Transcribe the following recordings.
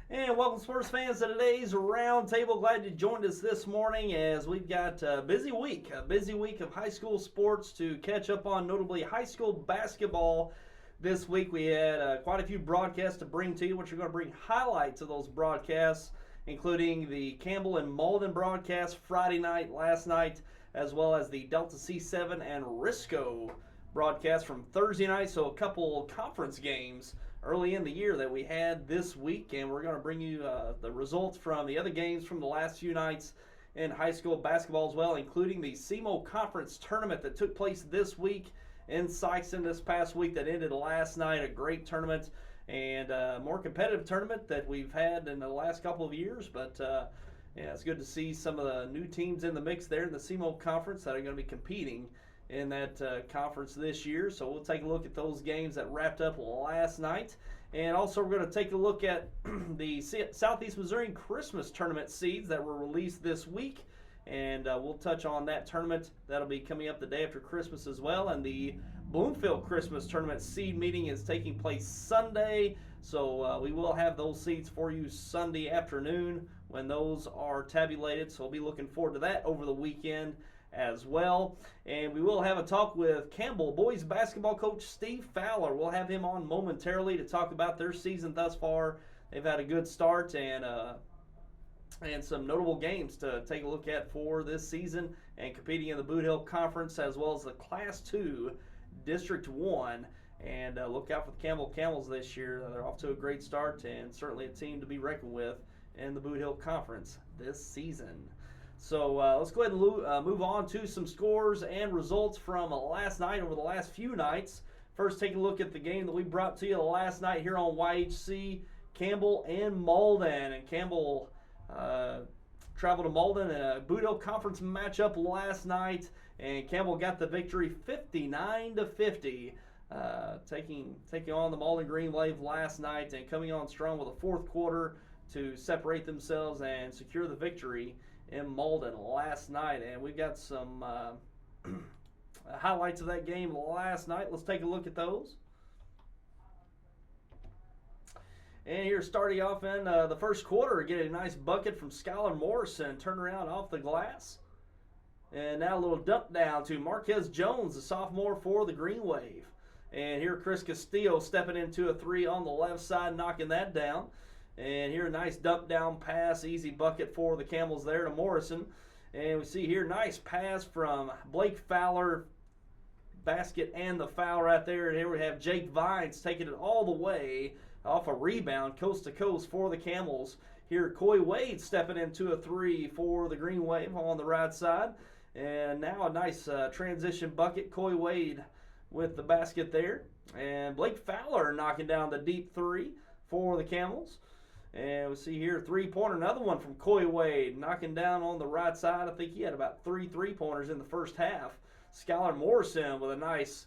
And welcome, sports fans, to today's Roundtable. Glad you joined us this morning as we've got a busy week of high school sports to catch up on, notably high school basketball. This week we had quite a few broadcasts to bring to you, which are going to bring highlights of those broadcasts, including the Campbell and Malden broadcast Friday night, last night, as well as the Delta C7 and Risco broadcast from Thursday night. So a couple conference games early in the year that we had this week, and we're going to bring you the results from the other games from the last few nights in high school basketball as well, including the SEMO Conference Tournament that took place this week in Sykeston this past week that ended last night. A great tournament and a more competitive tournament that we've had in the last couple of years, but yeah, it's good to see some of the new teams in the mix there in the SEMO Conference that are going to be competing in that conference this year. So we'll take a look at those games that wrapped up last night. And also we're going to take a look at the Southeast Missouri Christmas Tournament seeds that were released this week. And we'll touch on that tournament. That'll be coming up the day after Christmas as well. And the Bloomfield Christmas Tournament seed meeting is taking place Sunday. So we will have those seeds for you Sunday afternoon when those are tabulated. So we'll be looking forward to that over the weekend as well. And we will have a talk with Campbell boys basketball coach Steve Fowler. We'll have him on momentarily to talk about their season thus far. They've had a good start and some notable games to take a look at for this season and competing in the Boot Hill Conference as well as the Class 2 District 1. And look out for the Campbell Camels this year. They're off to a great start and certainly a team to be reckoned with in the Boot Hill Conference this season. So let's go ahead and move on to some scores and results from last night over the last few nights. First, take a look at the game that we brought to you last night here on YHC, Campbell and Malden. And Campbell traveled to Malden in a Boot Hill Conference matchup last night, and Campbell got the victory 59-50, taking on the Malden Green Wave last night and coming on strong with a fourth quarter to separate themselves and secure the victory in Malden last night. And we've got some highlights of that game last night. Let's take a look at those. And here starting off in the first quarter, get a nice bucket from Skylar Morrison, turn around off the glass. And now a little dump down to Marquez Jones, the sophomore for the Green Wave. And here Chris Castillo stepping into a three on the left side, knocking that down. And here a nice dump down pass, easy bucket for the Camels there to Morrison. And we see here nice pass from Blake Fowler, basket and the foul right there. And here we have Jake Vines taking it all the way off a rebound, coast to coast for the Camels. Here Coy Wade stepping into a three for the Green Wave on the right side. And now a nice transition bucket, Coy Wade with the basket there. And Blake Fowler knocking down the deep three for the Camels. And we see here three-pointer, another one from Coy Wade, knocking down on the right side. I think he had about three three-pointers in the first half. Skylar Morrison with a nice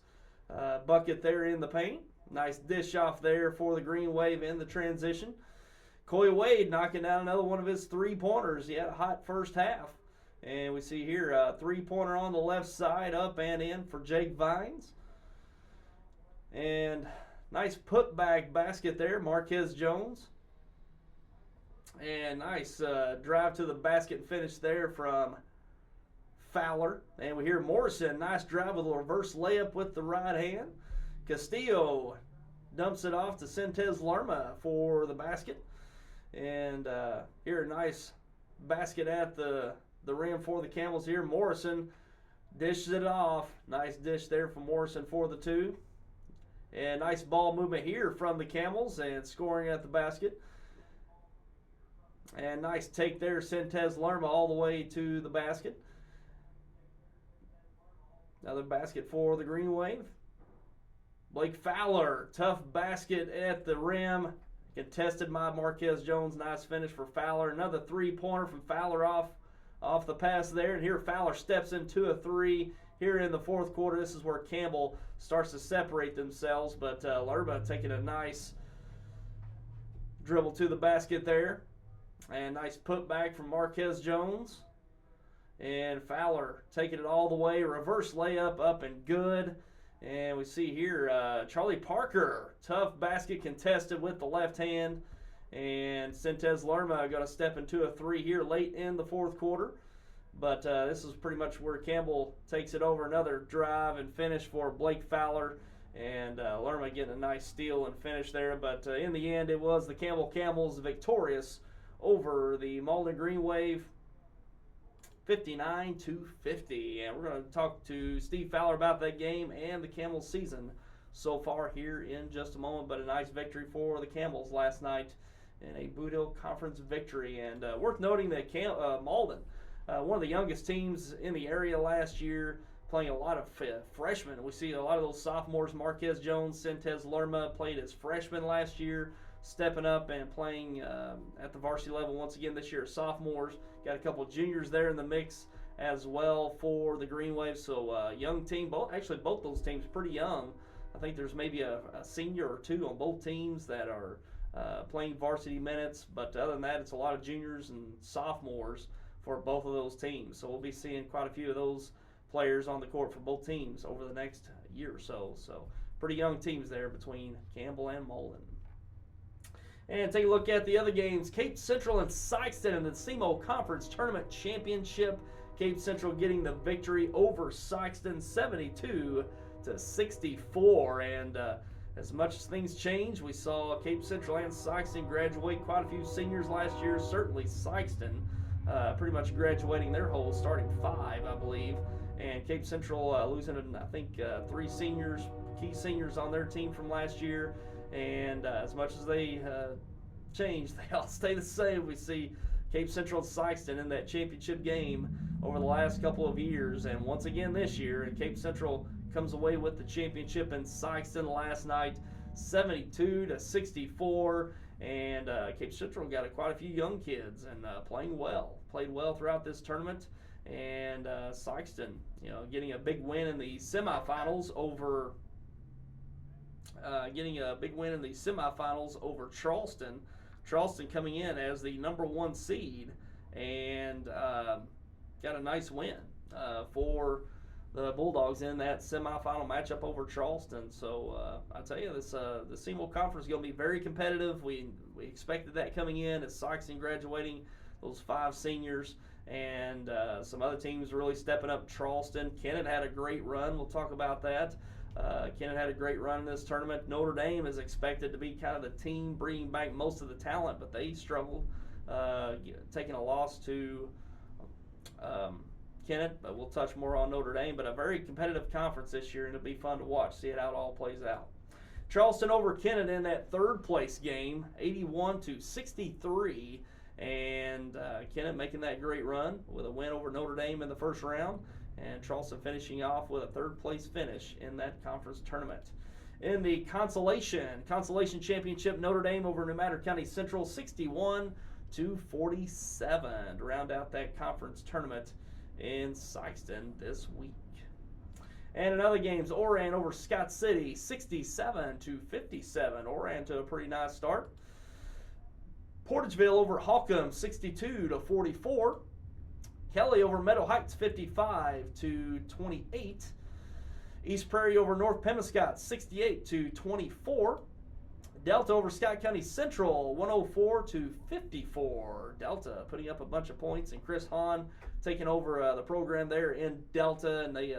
bucket there in the paint. Nice dish off there for the Green Wave in the transition. Coy Wade knocking down another one of his three-pointers. He had a hot first half. And we see here a three-pointer on the left side, up and in for Jake Vines. And nice putback basket there, Marquez Jones. And nice drive to the basket and finish there from Fowler. And we hear Morrison, nice drive with a reverse layup with the right hand. Castillo dumps it off to Sentez Lerma for the basket. And here a nice basket at the rim for the Camels here. Morrison dishes it off. Nice dish there from Morrison for the two. And nice ball movement here from the Camels and scoring at the basket. And nice take there, Sentez Lerma all the way to the basket. Another basket for the Green Wave. Blake Fowler, tough basket at the rim. Contested by Marquez Jones. Nice finish for Fowler. Another three-pointer from Fowler off the pass there. And here Fowler steps into a three. Here in the fourth quarter, this is where Campbell starts to separate themselves. But Lerma taking a nice dribble to the basket there. And nice putback from Marquez Jones. And Fowler taking it all the way. Reverse layup up and good. And we see here Charlie Parker. Tough basket contested with the left hand. And Sintez Lerma going to step into a 3 here late in the fourth quarter. But this is pretty much where Campbell takes it over. Another drive and finish for Blake Fowler. And Lerma getting a nice steal and finish there. But in the end, it was the Campbell Camels victorious over the Malden Green Wave 59-50. And we're going to talk to Steve Fowler about that game and the Camels season so far here in just a moment. But a nice victory for the Camels last night in a Boot Hill Conference victory. And worth noting that Malden, one of the youngest teams in the area last year, playing a lot of freshmen. We see a lot of those sophomores. Marquez Jones, Sintez Lerma played as freshmen last year, stepping up and playing at the varsity level once again this year as sophomores. Got a couple of juniors there in the mix as well for the Green Wave. So young team, both those teams pretty young. I think there's maybe a senior or two on both teams that are playing varsity minutes. But other than that, it's a lot of juniors and sophomores for both of those teams. So we'll be seeing quite a few of those players on the court for both teams over the next year or so. So pretty young teams there between Campbell and Malden. And take a look at the other games. Cape Central and Sikeston in the SEMO Conference Tournament Championship. Cape Central getting the victory over Sikeston 72-64. And as much as things change, we saw Cape Central and Sikeston graduate quite a few seniors last year. Certainly Sikeston pretty much graduating their whole starting 5, I believe. And Cape Central losing, I think, 3 seniors, key seniors on their team from last year. And as much as they change, they all stay the same. We see Cape Central and Sikeston in that championship game over the last couple of years. And once again this year, and Cape Central comes away with the championship in Sikeston last night, 72-64. And Cape Central got quite a few young kids and played well throughout this tournament. And Sikeston, getting a big win in the semifinals over Charleston. Charleston coming in as the number 1 seed and got a nice win for the Bulldogs in that semifinal matchup over Charleston. So I tell you, the SEMO Conference is going to be very competitive. We expected that coming in as Sikeston graduating those 5 seniors. And some other teams really stepping up. Charleston, Kennett had a great run. We'll talk about that. Kennett had a great run in this tournament. Notre Dame is expected to be kind of the team bringing back most of the talent, but they struggled, taking a loss to Kennett. But we'll touch more on Notre Dame. But a very competitive conference this year, and it'll be fun to watch, see how it all plays out. Charleston over Kennett in that 3rd place game, 81-63. And Kennett making that great run with a win over Notre Dame in the first round. And Charleston finishing off with a 3rd place finish in that conference tournament. In the Consolation Championship, Notre Dame over New Madrid County Central 61-47 to round out that conference tournament in Sikeston this week. And in other games, Oran over Scott City 67-57. Oran to a pretty nice start. Portageville over Holcomb 62-44. Kelly over Meadow Heights 55-28. East Prairie over North Pemiscot 68-24. Delta over Scott County Central 104-54. Delta putting up a bunch of points, and Chris Hahn taking over the program there in Delta, and they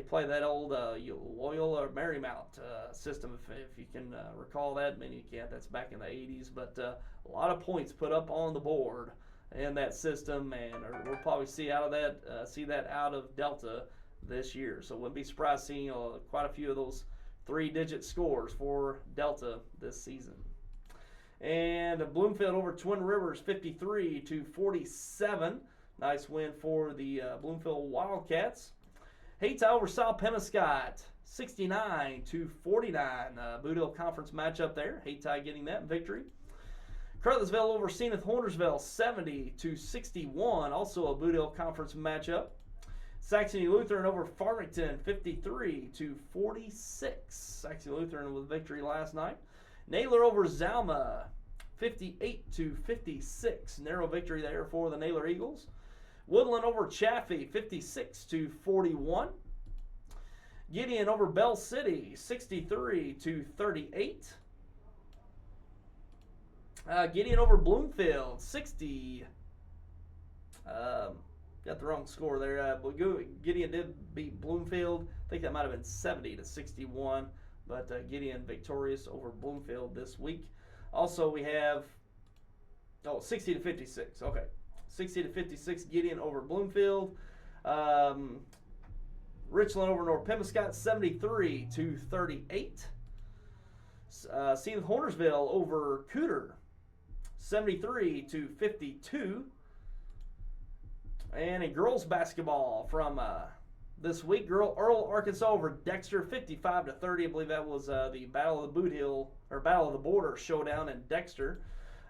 play that old Loyola Marymount system, if you can recall that. Many you can't. That's back in the 80s, but a lot of points put up on the board in that system, and we'll probably see that out of Delta this year. So wouldn't be surprised seeing quite a few of those 3-digit scores for Delta this season. And Bloomfield over Twin Rivers 53-47. Nice win for the Bloomfield Wildcats. Hayti over South Pemiscot 69-49. Boot Hill Conference matchup there. Hayti getting that victory. Cartersville over Zenith Hornersville 70-61. Also a Boot Hill Conference matchup. Saxony Lutheran over Farmington 53-46. Saxony Lutheran with victory last night. Naylor over Zalma 58-56. Narrow victory there for the Naylor Eagles. Woodland over Chaffee 56-41. Gideon over Bell City 63-38. Gideon over Bloomfield, 60. Got the wrong score there. Gideon did beat Bloomfield. I think that might have been 70-61. But Gideon victorious over Bloomfield this week. Also, we have 60-56. Okay, 60-56. Gideon over Bloomfield. Richland over North Pemiscot, 73-38. Seath Hornersville over Cooter, 73-52. And in girls basketball from this week, Earl, Arkansas over Dexter, 55-30. I believe that was the Battle of the Boot Hill, or Battle of the Border showdown in Dexter.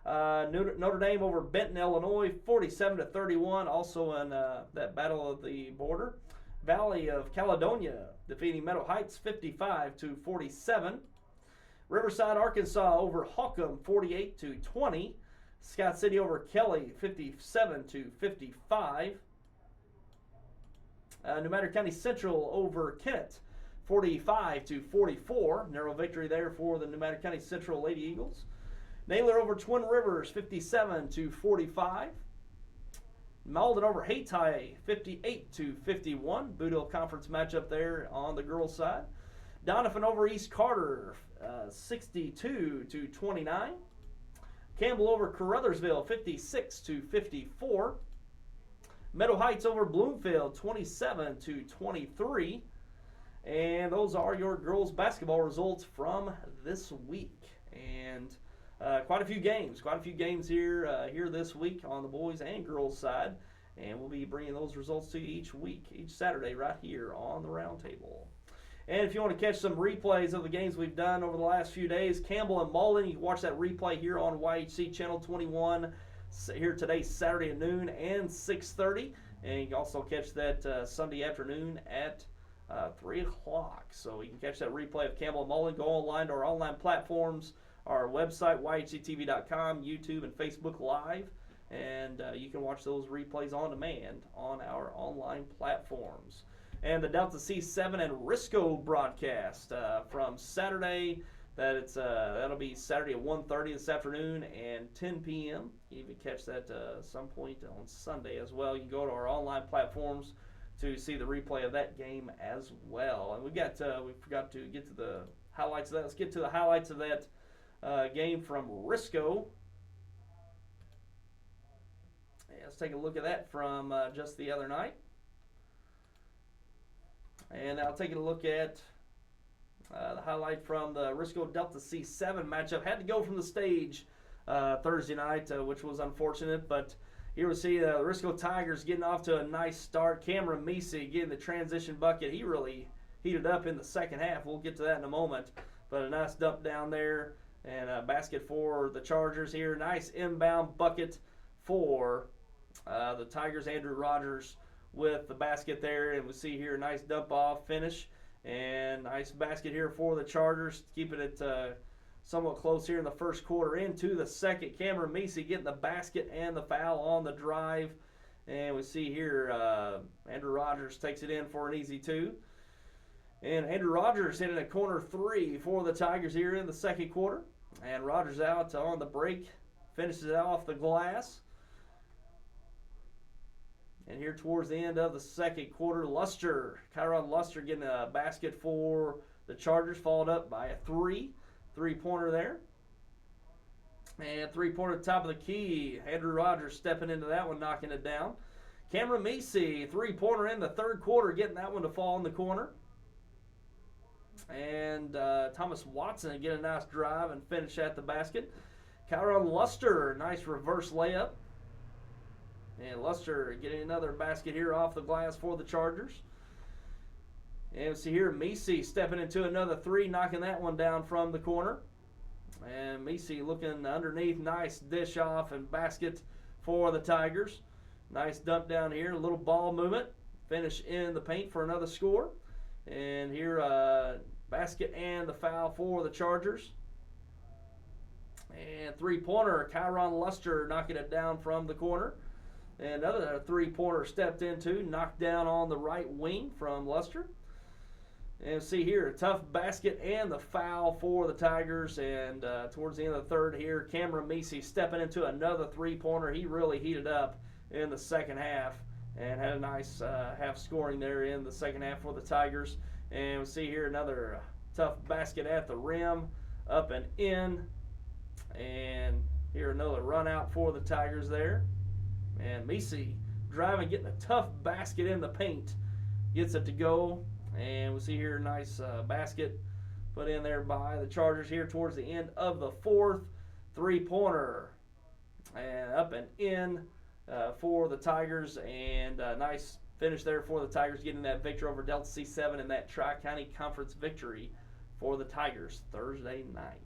Notre Dame over Benton, Illinois, 47-31. Also in that Battle of the Border. Valley of Caledonia defeating Meadow Heights, 55-47. Riverside, Arkansas over Holcomb, 48-20. Scott City over Kelly, 57-55. New Madrid County Central over Kennett, 45-44. Narrow victory there for the New Madrid County Central Lady Eagles. Naylor over Twin Rivers, 57-45. Malden over Hayti, 58-51. Boot Hill Conference matchup there on the girls' side. Doniphan over East Carter, 62-29. Campbell over Caruthersville, 56-54. Meadow Heights over Bloomfield, 27-23. And those are your girls' basketball results from this week. And quite a few games here this week on the boys and girls side, and we'll be bringing those results to you each Saturday right here on the Roundtable. And if you want to catch some replays of the games we've done over the last few days, Campbell and Malden, you can watch that replay here on YHC Channel 21 here today, Saturday at noon and 6:30, and you can also catch that Sunday afternoon at 3 o'clock. So you can catch that replay of Campbell and Malden. Go online to our online platforms, our website, yhctv.com, YouTube, and Facebook Live. And you can watch those replays on demand on our online platforms. And the Delta C7 and Risco broadcast from Saturday, that'll be Saturday at 1:30 this afternoon and 10 p.m. You can catch that some point on Sunday as well. You can go to our online platforms to see the replay of that game as well. And we forgot to get to the highlights of that. Let's get to the highlights of that game from Risco. Yeah, let's take a look at that from just the other night. And I'll take a look at the highlight from the Risco Delta C7 matchup. Had to go from the stage Thursday night, which was unfortunate. But here we see the Risco Tigers getting off to a nice start. Cameron Meesey getting the transition bucket. He really heated up in the second half. We'll get to that in a moment. But a nice dump down there. And a basket for the Chargers here. Nice inbound bucket for the Tigers. Andrew Rogers with the basket there. And we see here a nice dump off finish. And nice basket here for the Chargers. Keeping it somewhat close here in the first quarter. Into the second. Cameron Meesey getting the basket and the foul on the drive. And we see here Andrew Rogers takes it in for an easy two. And Andrew Rogers hitting a corner three for the Tigers here in the second quarter. And Rogers out on the break, finishes it off the glass. And here towards the end of the second quarter, Kyron Luster getting a basket for the Chargers, followed up by a three-pointer there. And three-pointer at the top of the key. Andrew Rogers stepping into that one, knocking it down. Cameron Meesey, three-pointer in the third quarter, getting that one to fall in the corner. And Thomas Watson get a nice drive and finish at the basket. Kyron Luster, nice reverse layup. And Luster getting another basket here off the glass for the Chargers. And we see here Meesey stepping into another three, knocking that one down from the corner. And Meesey looking underneath, nice dish off and basket for the Tigers. Nice dump down here, a little ball movement. Finish in the paint for another score. And here, basket and the foul for the Chargers. And three-pointer, Kyron Luster knocking it down from the corner. And another three-pointer stepped into, knocked down on the right wing from Luster. And see here, a tough basket and the foul for the Tigers. And towards the end of the third here, Cameron Meese stepping into another three-pointer. He really heated up in the second half and had a nice half scoring there in the second half for the Tigers. And we see here another tough basket at the rim, up and in. And here another run out for the Tigers there. And Meese driving, getting a tough basket in the paint. Gets it to go. And we see here a nice basket put in there by the Chargers here towards the end of the fourth. Three-pointer. And up and in for the Tigers. And a nice finish there for the Tigers, getting that victory over Delta C7 and that Tri-County Conference victory for the Tigers Thursday night.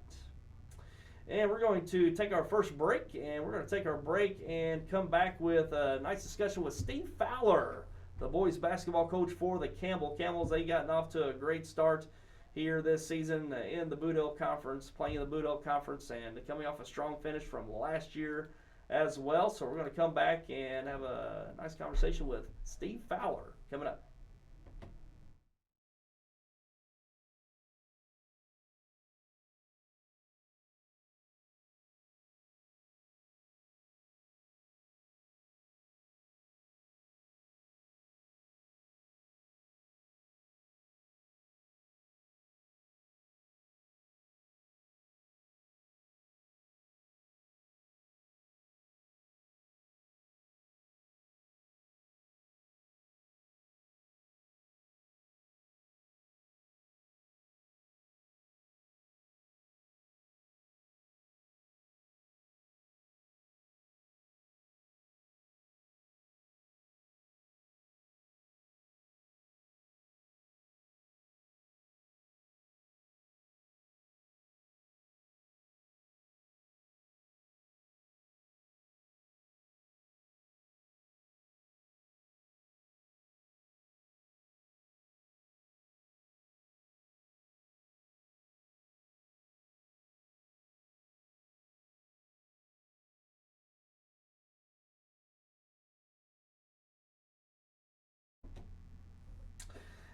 And we're going to take our first break, and we're going to take our break and come back with a nice discussion with Steve Fowler, the boys basketball coach for the Campbell Camels. They gotten off to a great start here this season in the Boot Hill Conference, playing in the Boot Hill Conference, and coming off a strong finish from last year as well. So we're going to come back and have a nice conversation with Steve Fowler coming up.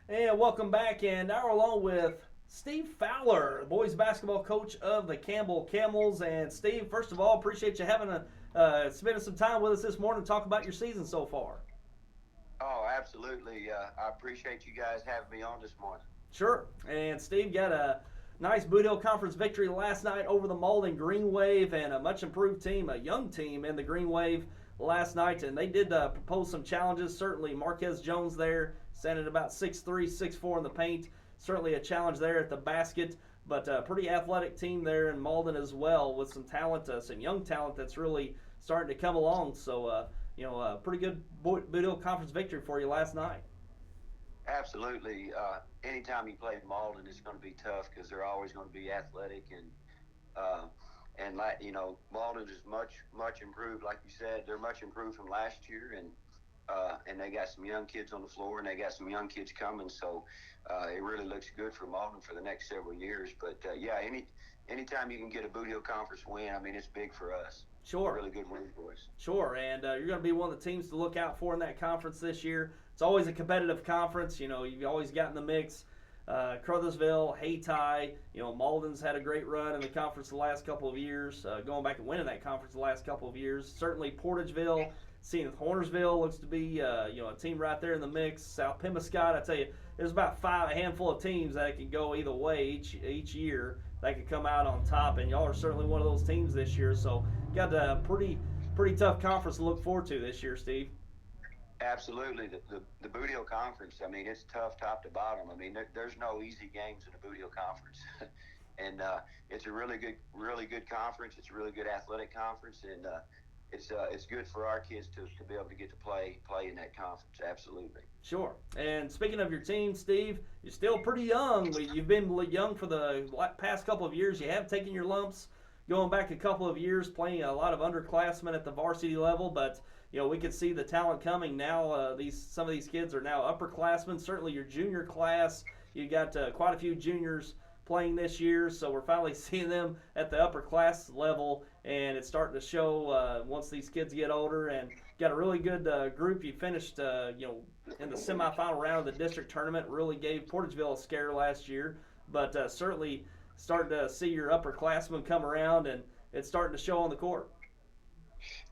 And welcome back, and now we're along with Steve Fowler, boys basketball coach of the Campbell Camels. And Steve, first of all, appreciate you having spending some time with us this morning to talk about your season so far. Oh, absolutely. I appreciate you guys having me on this morning. Sure. And Steve got a nice Boot Hill Conference victory last night over the Malden Green Wave, and a much improved team, a young team in the Green Wave last night. And they did propose some challenges. Certainly Marquez Jones there, standing about 6'3", 6'4" in the paint. Certainly a challenge there at the basket, but a pretty athletic team there in Malden as well, with some talent, some young talent that's really starting to come along. So, a pretty good Boot Hill Conference victory for you last night. Absolutely. Anytime you play Malden, it's going to be tough because they're always going to be athletic, and Malden is much improved. Like you said, they're much improved from last year, and they got some young kids on the floor, and they got some young kids coming. So it really looks good for Malden for the next several years. But anytime you can get a Boot Hill Conference win, I mean, it's big for us. Sure. Really good win for us. Sure, and you're going to be one of the teams to look out for in that conference this year. It's always a competitive conference. You've always got in the mix. Crothersville, Hayti, Malden's had a great run in the conference the last couple of years, going back and winning that conference the last couple of years. Certainly Portageville, seeing Hornersville looks to be a team right there in the mix. South Pemiscot, I tell you, there's about a handful of teams that can go either way each year. They could come out on top, and y'all are certainly one of those teams this year. So got a pretty tough conference to look forward to this year, Steve. Absolutely. The Boot Hill Conference, I mean, it's tough top to bottom. I mean, there's no easy games in the Boot Hill Conference. And it's a really good conference. It's a really good athletic conference, and it's good for our kids to be able to get to play in that conference. Absolutely. Sure. And speaking of your team, Steve, you're still pretty young. You've been young for the past couple of years. You have taken your lumps going back a couple of years, playing a lot of underclassmen at the varsity level, but we could see the talent coming now. Some of these kids are now upperclassmen. Certainly your junior class, you got quite a few juniors playing this year, so we're finally seeing them at the upper class level. and it's starting to show once these kids get older. And got a really good group. You finished, in the semifinal round of the district tournament. Really gave Portageville a scare last year, but certainly starting to see your upperclassmen come around, and it's starting to show on the court.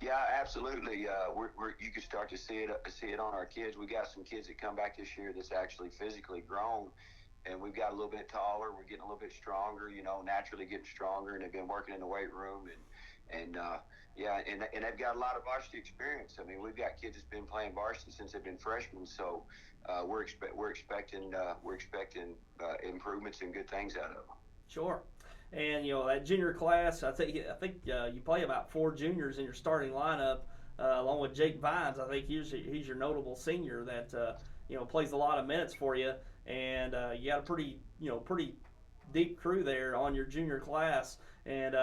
Yeah, absolutely. You can start to see it on our kids. We got some kids that come back this year that's actually physically grown, and we've got a little bit taller. We're getting a little bit stronger. Naturally getting stronger, and they've been working in the weight room, and they've got a lot of varsity experience. I mean, we've got kids that's been playing varsity since they've been freshmen, so we're expecting improvements and good things out of them. Sure. And that junior class, I think you play about 4 juniors in your starting lineup, along with Jake Vines. I think he's your notable senior that plays a lot of minutes for you, and you got a pretty deep crew there on your junior class. And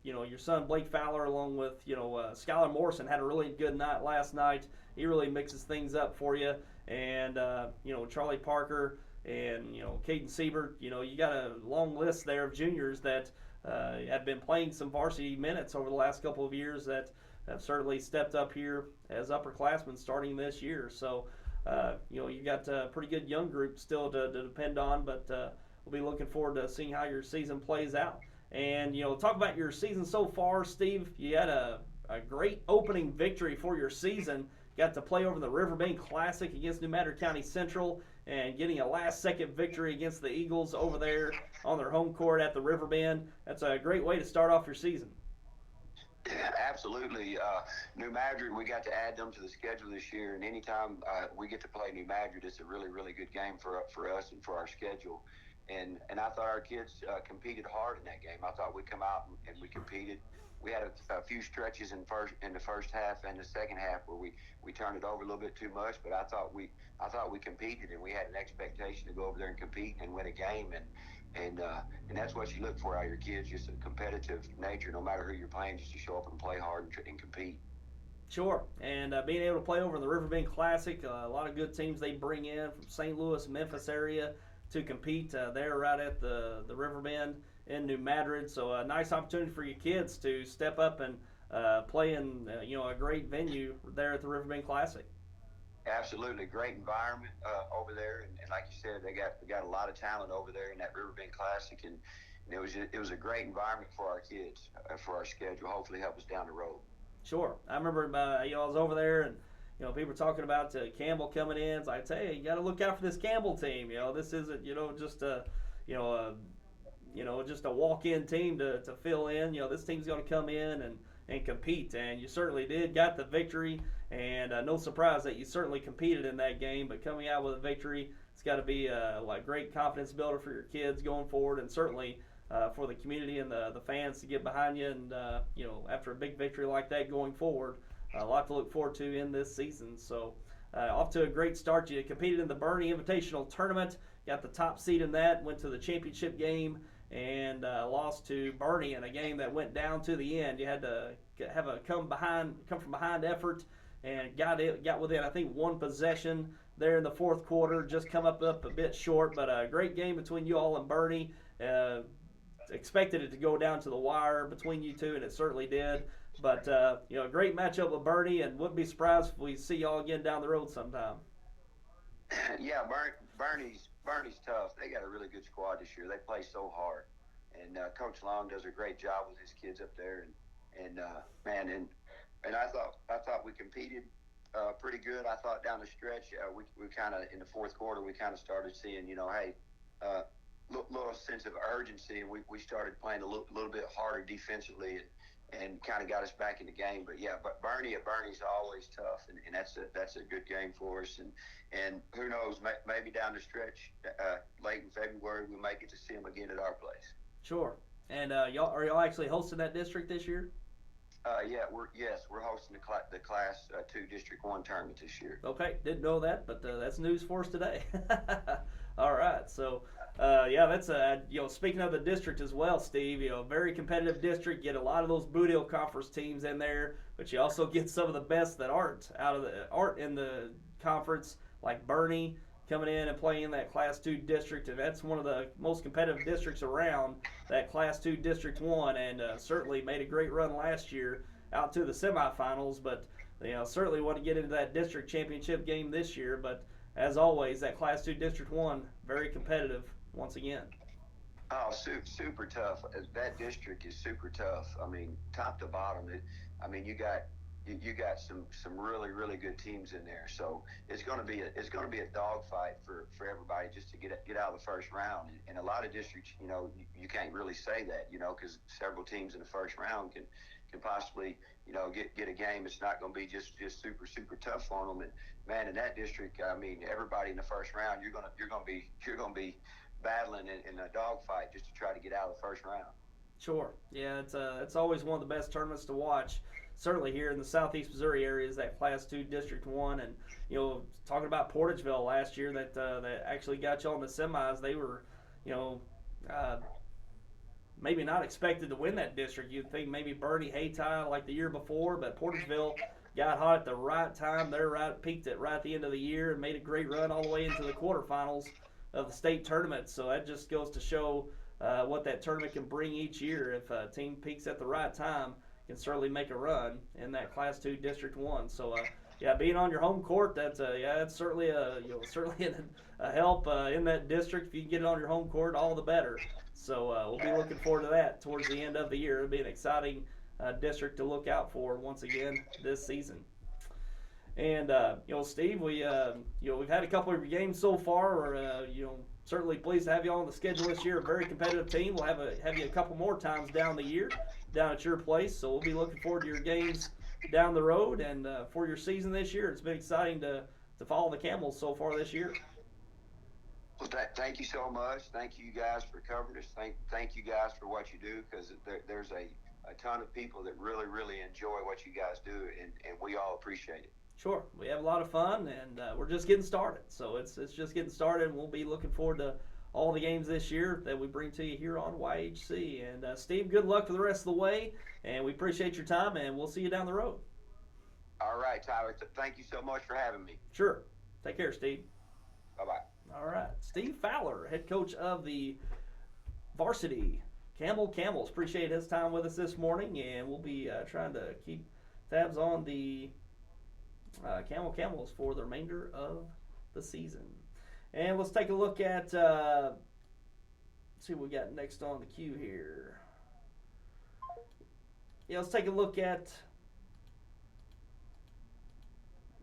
your son Blake Fowler, along with Skylar Morrison, had a really good night last night. He really mixes things up for you, and Charlie Parker. And Caden Siebert, you got a long list there of juniors that have been playing some varsity minutes over the last couple of years that have certainly stepped up here as upperclassmen starting this year. So you got a pretty good young group still to depend on, but we'll be looking forward to seeing how your season plays out. And talk about your season so far, Steve. You had a great opening victory for your season. Got to play over the Riverbend Classic against New Madrid County Central, and getting a last-second victory against the Eagles over there on their home court at the Riverbend. That's a great way to start off your season. Absolutely. New Madrid, we got to add them to the schedule this year, and anytime we get to play New Madrid, it's a really, really good game for us and for our schedule. And I thought our kids competed hard in that game. I thought we'd come out and we competed. We had a few stretches in the first half and the second half where we turned it over a little bit too much, but I thought we competed, and we had an expectation to go over there and compete and win a game, and that's what you look for out of your kids, just a competitive nature, no matter who you're playing, just to show up and play hard and compete. Sure, and being able to play over in the Riverbend Classic, a lot of good teams they bring in from St. Louis, Memphis area to compete there right at the Riverbend in New Madrid. So a nice opportunity for your kids to step up and play in a great venue there at the Riverbend Classic. Absolutely, great environment over there, and like you said, they got a lot of talent over there in that Riverbend Classic, and it was a great environment for our kids, for our schedule. Hopefully, help us down the road. Sure, I remember I was over there, and people were talking about Campbell coming in. So I tell you, you got to look out for this Campbell team. This isn't just a just a walk-in team to fill in. This team's going to come in and compete, and you certainly did. Got the victory, and no surprise that you certainly competed in that game. But coming out with a victory, it's got to be a great confidence builder for your kids going forward, and certainly for the community and the fans to get behind you. And after a big victory like that going forward, a lot to look forward to in this season. So off to a great start. You competed in the Bernie Invitational Tournament, got the top seed in that, went to the championship game, and lost to Bernie in a game that went down to the end. You had to have a come from behind effort, and got within, I think, one possession there in the fourth quarter. Just come up a bit short, but a great game between you all and Bernie. Expected it to go down to the wire between you two, and it certainly did. But a great matchup with Bernie, and wouldn't be surprised if we see y'all again down the road sometime. Yeah, Bernie's tough. They got a really good squad this year. They play so hard, and Coach Long does a great job with his kids up there. And I thought we competed pretty good. I thought down the stretch, we kind of in the fourth quarter we kind of started seeing little sense of urgency, and we started playing a little bit harder defensively, and kind of got us back in the game. But yeah, Bernie's always tough, and that's a good game for us. And who knows, maybe down the stretch, late in February, we might get to see them again at our place. Sure. And are y'all actually hosting that district this year? We're hosting the Class 2 District 1 tournament this year. Okay, didn't know that, but that's news for us today. All right, so that's speaking of the district as well, Steve. Very competitive district. Get a lot of those Boot Hill Conference teams in there, but you also get some of the best that aren't in the conference, like Bernie, coming in and playing in that Class 2 district, and that's one of the most competitive districts around, that Class 2 District 1, and certainly made a great run last year out to the semifinals, but certainly want to get into that district championship game this year. But as always, that Class 2 District 1, very competitive once again. Oh, super tough. That district is super tough. I mean, top to bottom. You got some really good teams in there. So it's going to be a dogfight for everybody just to get out of the first round. And a lot of districts, you can't really say that, because several teams in the first round can possibly get a game. It's not going to be just super tough on them. And man, in that district, I mean, everybody in the first round, you're going to be battling in a dogfight just to try to get out of the first round. Sure. Yeah, it's always one of the best tournaments to watch. Certainly here in the Southeast Missouri area is that Class 2 District 1, and talking about Portageville last year that actually got you on the semis. They were maybe not expected to win that district. You'd think maybe Bernie, Hayti like the year before, but Portageville got hot at the right time. Peaked it right at the end of the year and made a great run all the way into the quarterfinals of the state tournament. So that just goes to show what that tournament can bring each year. If a team peaks at the right time, can certainly make a run in that Class 2 District 1. So being on your home court, that's certainly a help in that district. If you can get it on your home court, all the better. So we'll be looking forward to that towards the end of the year. It'll be an exciting district to look out for once again this season. And Steve, we've had a couple of your games so far. We're certainly pleased to have you on the schedule this year. A very competitive team. We'll have you a couple more times down the year, down at your place. So we'll be looking forward to your games down the road and for your season this year. It's been exciting to follow the Campbells so far this year. Well, thank you so much. Thank you guys for covering us. Thank you guys for what you do, because there's a ton of people that really enjoy what you guys do, and we all appreciate it. Sure. We have a lot of fun, and we're just getting started. So it's just getting started, and we'll be looking forward to all the games this year that we bring to you here on YHC. And Steve, good luck for the rest of the way, and we appreciate your time, and we'll see you down the road. All right, Tyler. Thank you so much for having me. Sure. Take care, Steve. Bye-bye. All right. Steve Fowler, head coach of the varsity Camels. Appreciate his time with us this morning, and we'll be trying to keep tabs on the Camels for the remainder of the season. And let's take a look at see what we got next on the queue here. Let's take a look at,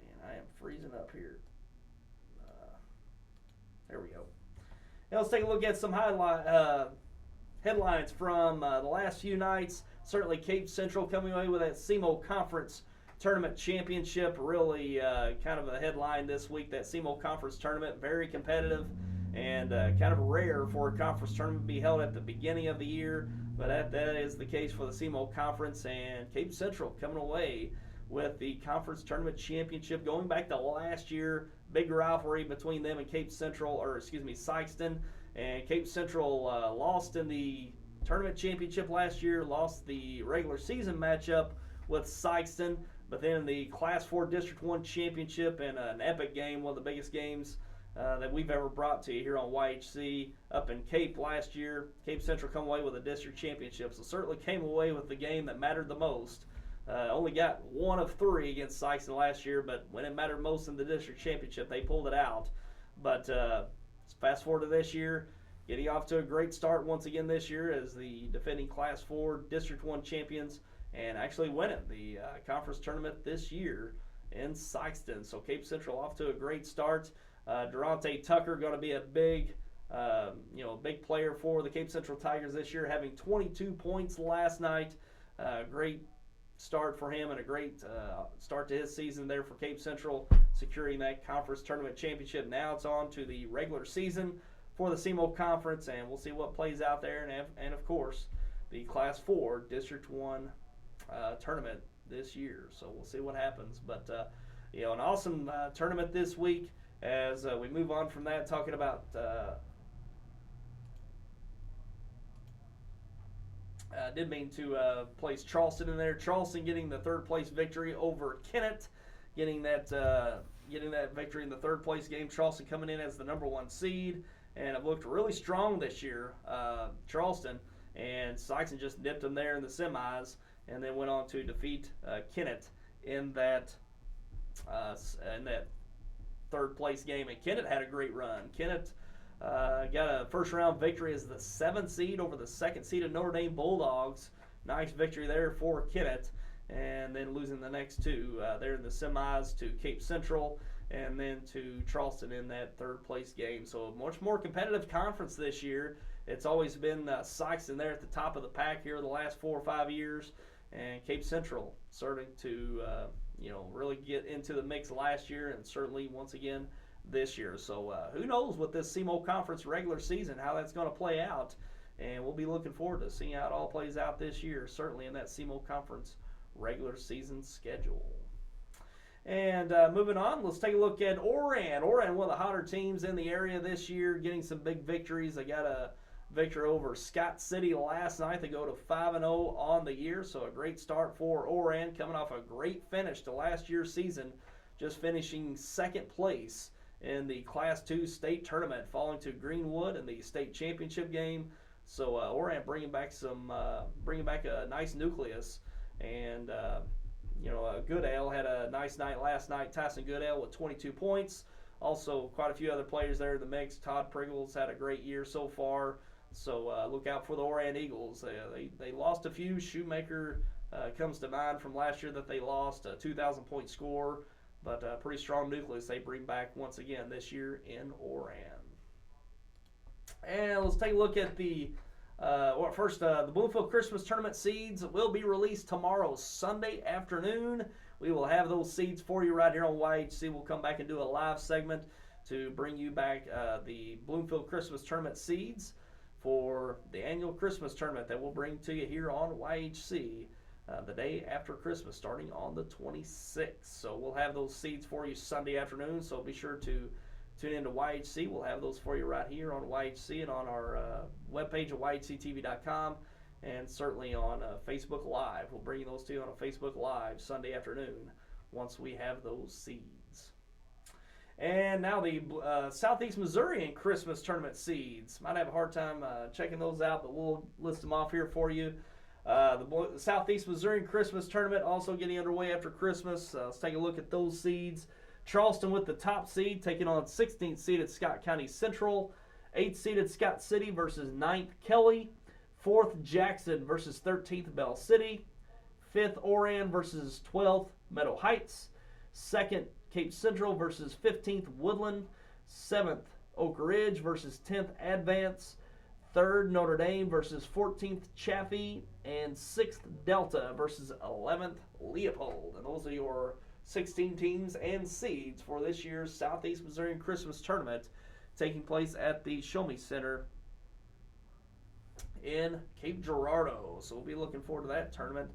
man, I am freezing up here. There we go. Let's take a look at some headlines from the last few nights. Certainly Cape Central coming away with that SEMO Conference Tournament Championship. Really kind of a headline this week, that SEMO Conference Tournament. Very competitive and kind of rare for a conference tournament to be held at the beginning of the year. But that is the case for the SEMO Conference, and Cape Central coming away with the Conference Tournament Championship. Going back to last year, big rivalry between them and Sikeston. And Cape Central lost in the tournament championship last year, lost the regular season matchup with Sikeston. But then the Class 4 District 1 Championship, and an epic game, one of the biggest games that we've ever brought to you here on YHC up in Cape last year. Cape Central come away with a district championship, so certainly came away with the game that mattered the most. Only got 1 of 3 against Sikeston last year, but when it mattered most in the district championship, they pulled it out. But fast forward to this year, getting off to a great start once again this year as the defending Class 4 District 1 champions, and actually winning the conference tournament this year in Sikeston. So Cape Central off to a great start. Durante Tucker going to be a big player for the Cape Central Tigers this year, having 22 points last night. Great start for him and a great start to his season there for Cape Central, securing that conference tournament championship. Now it's on to the regular season for the SEMO Conference, and we'll see what plays out there, and of course the Class 4 District 1 tournament this year. So we'll see what happens, but an awesome tournament this week. As we move on from that, talking about did mean to place Charleston in there. Charleston getting the third place victory over Kennett, getting that getting that victory in the third place game. Charleston coming in as the number 1 seed and have looked really strong this year, Charleston. And Sykes just nipped them there in the semis and then went on to defeat Kennett in that third place game. And Kennett had a great run. Kennett got a first round victory as the 7th seed over the 2nd seeded Notre Dame Bulldogs. Nice victory there for Kennett. And then losing the next two there in the semis to Cape Central and then to Charleston in that third place game. So a much more competitive conference this year. It's always been Sykes in there at the top of the pack here the last 4 or 5 years, and Cape Central starting to really get into the mix last year and certainly once again this year. So who knows with this SEMO Conference regular season how that's going to play out, and we'll be looking forward to seeing how it all plays out this year, certainly in that SEMO Conference regular season schedule. And moving on, let's take a look at Oran. Oran, one of the hotter teams in the area this year, getting some big victories. They got a victory over Scott City last night. They go to 5-0 on the year, so a great start for Oran, coming off a great finish to last year's season, just finishing 2nd place in the Class 2 state tournament, falling to Greenwood in the state championship game. So Oran bringing back a nice nucleus. And, Goodale had a nice night last night. Tyson Goodale with 22 points. Also, quite a few other players there in the mix. Todd Priggles had a great year so far. So look out for the Oran Eagles. They lost a few. Shoemaker comes to mind from last year that they lost a 2,000-point score. But a pretty strong nucleus they bring back once again this year in Oran. And let's take a look at the Bloomfield Christmas Tournament seeds will be released tomorrow, Sunday afternoon. We will have those seeds for you right here on YHC. We'll come back and do a live segment to bring you back the Bloomfield Christmas Tournament seeds for the annual Christmas tournament that we'll bring to you here on YHC the day after Christmas, starting on the 26th. So we'll have those seeds for you Sunday afternoon, so be sure to tune into YHC. We'll have those for you right here on YHC and on our webpage at YHCTV.com and certainly on Facebook Live. We'll bring those to you on a Facebook Live Sunday afternoon once we have those seeds. And now the Southeast Missouri Christmas Tournament seeds. Might have a hard time checking those out, but we'll list them off here for you. The Southeast Missouri Christmas Tournament also getting underway after Christmas. Let's take a look at those seeds. Charleston with the top seed, taking on 16th seeded Scott County Central. 8th seeded Scott City versus 9th Kelly. 4th Jackson versus 13th Bell City. 5th Oran versus 12th Meadow Heights. 2nd Cape Central versus 15th Woodland. 7th Oak Ridge versus 10th Advance. 3rd Notre Dame versus 14th Chaffee. And 6th Delta versus 11th Leopold. And those are your 16 teams and seeds for this year's Southeast Missouri Christmas Tournament, taking place at the Show Me Center in Cape Girardeau. So we'll be looking forward to that tournament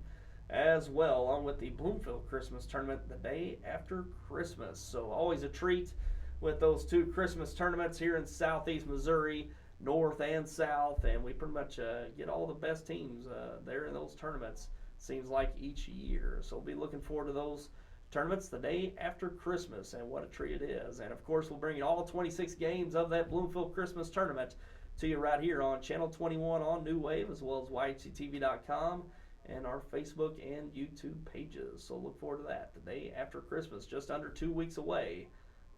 as well, along with the Bloomfield Christmas Tournament the day after Christmas. So always a treat with those two Christmas tournaments here in Southeast Missouri, North and South, and we pretty much get all the best teams there in those tournaments, seems like each year. So we'll be looking forward to those tournaments the day after Christmas, and what a treat it is. And of course, we'll bring you all 26 games of that Bloomfield Christmas Tournament to you right here on Channel 21 on New Wave, as well as YHCTV.com and our Facebook and YouTube pages. So look forward to that the day after Christmas, just under 2 weeks away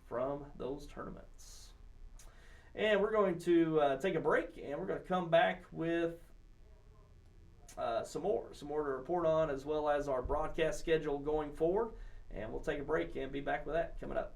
from those tournaments. And we're going to take a break, and we're going to come back with some more to report on, as well as our broadcast schedule going forward. And we'll take a break and be back with that coming up.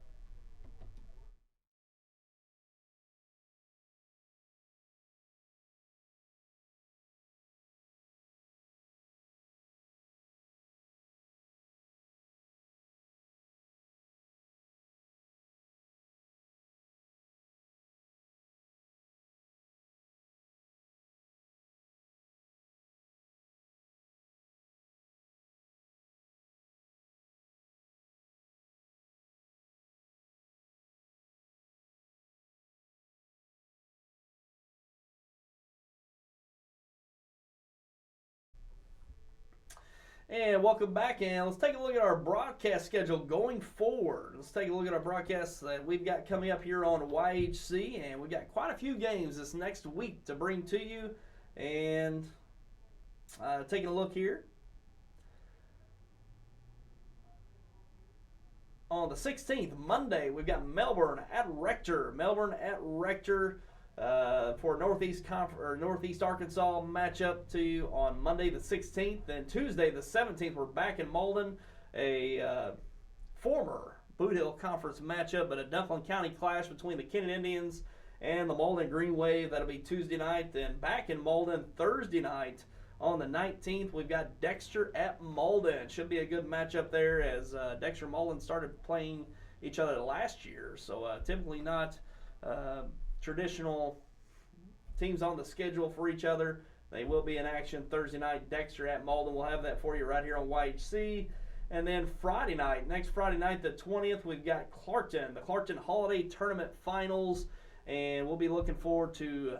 And welcome back, and let's take a look at our broadcast schedule going forward. Let's take a look at our broadcasts that we've got coming up here on YHC, and we've got quite a few games this next week to bring to you. And taking a look here. On the 16th, Monday, we've got Melbourne at Rector. For Northeast Arkansas matchup to you on Monday the 16th. Then Tuesday the 17th, we're back in Malden, a former Boot Hill Conference matchup, but a Duncombe County clash between the Kennon Indians and the Malden Green Wave. That'll be Tuesday night. Then back in Malden Thursday night on the 19th, we've got Dexter at Malden. Should be a good matchup there, as Dexter and Malden started playing each other last year. So typically not traditional teams on the schedule for each other. They will be in action Thursday night. Dexter at Malden. We'll have that for you right here on YHC. And then next Friday night, the 20th, we've got Clarkton, the Clarkton Holiday Tournament Finals. And we'll be looking forward to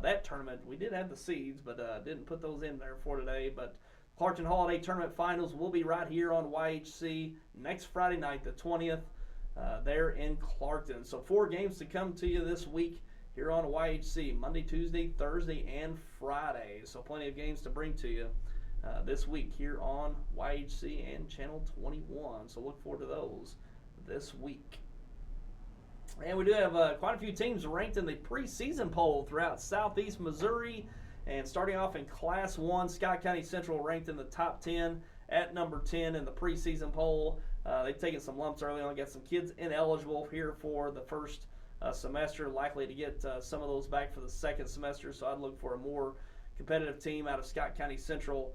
that tournament. We did have the seeds, but didn't put those in there for today. But Clarkton Holiday Tournament Finals will be right here on YHC next Friday night, the 20th, there in Clarkton. So 4 games to come to you this week here on YHC, Monday, Tuesday, Thursday, and Friday. So plenty of games to bring to you this week here on YHC and Channel 21. So look forward to those this week. And we do have quite a few teams ranked in the preseason poll throughout southeast Missouri. And starting off in Class 1, Scott County Central ranked in the top 10 at number 10 in the preseason poll. They've taken some lumps early on, got some kids ineligible here for the first semester, likely to get some of those back for the second semester. So I'd look for a more competitive team out of Scott County Central,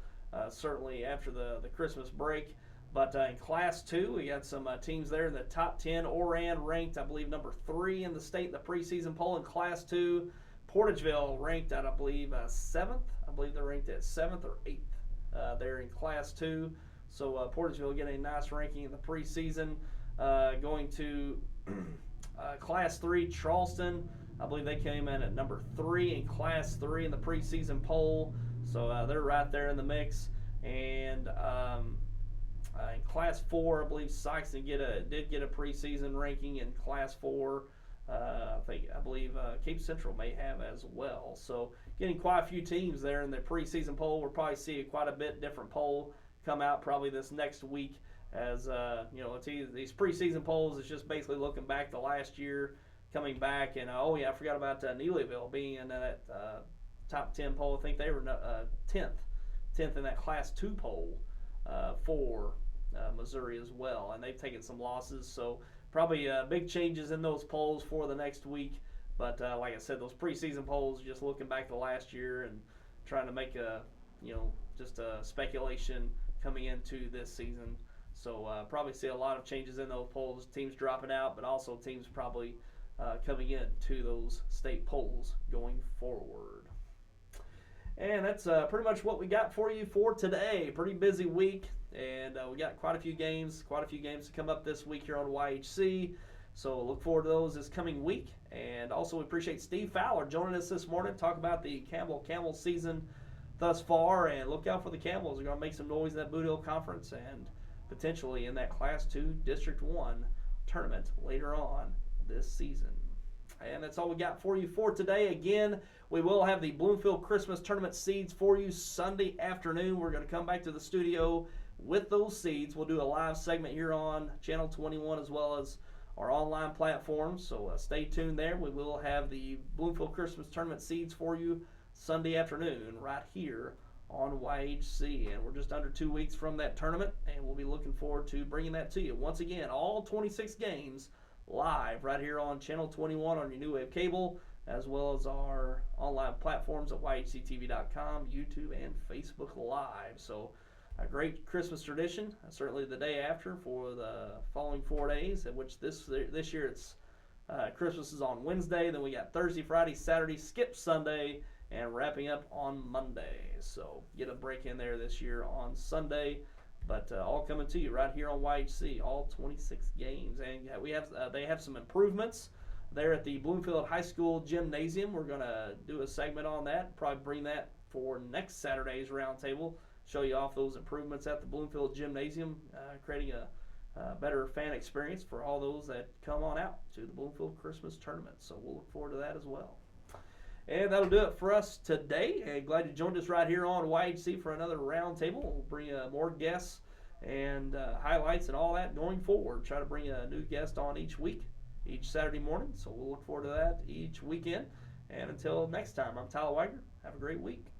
certainly after the Christmas break. But in Class 2, we got some teams there in the top 10. Oran ranked, I believe, number 3 in the state in the preseason poll in Class 2. Portageville ranked at, I believe, 7th. I believe they're ranked at 7th or 8th there in Class 2. So Portageville getting a nice ranking in the preseason. Going to Class 3, Charleston. I believe they came in at number 3 in Class 3 in the preseason poll. So they're right there in the mix. And in Class 4, I believe Sykes did get a preseason ranking in Class 4. I believe Cape Central may have as well. So getting quite a few teams there in the preseason poll. We'll probably see quite a bit different poll come out probably this next week, as these preseason polls is just basically looking back to last year, coming back, and I forgot about Neelyville being in that top 10 poll. I think they were 10th in that Class 2 poll for Missouri as well, and they've taken some losses, so probably big changes in those polls for the next week. But like I said, those preseason polls just looking back to last year and trying to make just a speculation coming into this season. So probably see a lot of changes in those polls, teams dropping out, but also teams probably coming into those state polls going forward. And that's pretty much what we got for you for today. Pretty busy week, and we got quite a few games to come up this week here on YHC. So look forward to those this coming week. And also we appreciate Steve Fowler joining us this morning to talk about the Campbell season thus far. And look out for the Campbells. They're going to make some noise in that Boot Hill Conference and potentially in that Class 2 District 1 tournament later on this season. And that's all we got for you for today. Again, we will have the Bloomfield Christmas Tournament seeds for you Sunday afternoon. We're going to come back to the studio with those seeds. We'll do a live segment here on Channel 21 as well as our online platforms. So stay tuned there. We will have the Bloomfield Christmas Tournament seeds for you Sunday afternoon right here on YHC. And we're just under 2 weeks from that tournament, and we'll be looking forward to bringing that to you. Once again, all 26 games live right here on Channel 21 on your new wave cable, as well as our online platforms at yhctv.com, YouTube, and Facebook Live. So a great Christmas tradition, certainly the day after for the following 4 days, at which this year it's Christmas is on Wednesday, then we got Thursday, Friday, Saturday, skip Sunday, and wrapping up on Monday. So get a break in there this year on Sunday. But all coming to you right here on YHC, all 26 games. And they have some improvements there at the Bloomfield High School Gymnasium. We're going to do a segment on that, probably bring that for next Saturday's Roundtable show you off those improvements at the Bloomfield Gymnasium, creating a better fan experience for all those that come on out to the Bloomfield Christmas Tournament. So we'll look forward to that as well. And that'll do it for us today. And glad you joined us right here on YHC for another roundtable. We'll bring you more guests and highlights and all that going forward. Try to bring a new guest on each week, each Saturday morning. So we'll look forward to that each weekend. And until next time, I'm Tyler Wagner. Have a great week.